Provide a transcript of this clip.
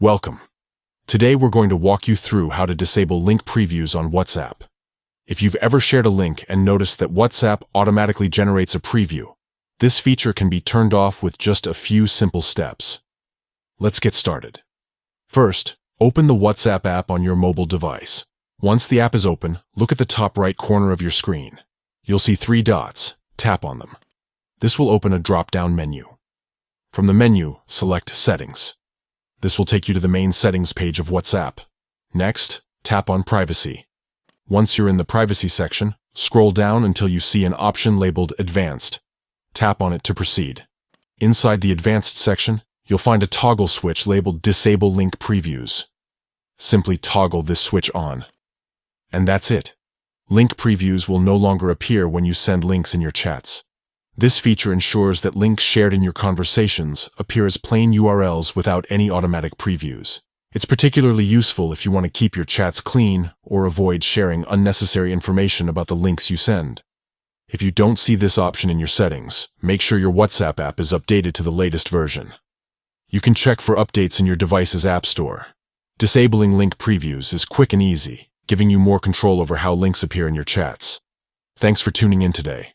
Welcome. Today we're going to walk you through how to disable link previews on WhatsApp. If you've ever shared a link and noticed that WhatsApp automatically generates a preview, this feature can be turned off with just a few simple steps. Let's get started. First, open the WhatsApp app on your mobile device. Once the app is open, look at the top right corner of your screen. You'll see 3 dots. Tap on them. This will open a drop-down menu. From the menu, select Settings. This will take you to the main settings page of WhatsApp. Next, tap on Privacy. Once you're in the Privacy section, scroll down until you see an option labeled Advanced. Tap on it to proceed. Inside the Advanced section, you'll find a toggle switch labeled Disable Link Previews. Simply toggle this switch on. And that's it. Link previews will no longer appear when you send links in your chats. This feature ensures that links shared in your conversations appear as plain URLs without any automatic previews. It's particularly useful if you want to keep your chats clean or avoid sharing unnecessary information about the links you send. If you don't see this option in your settings, make sure your WhatsApp app is updated to the latest version. You can check for updates in your device's app store. Disabling link previews is quick and easy, giving you more control over how links appear in your chats. Thanks for tuning in today.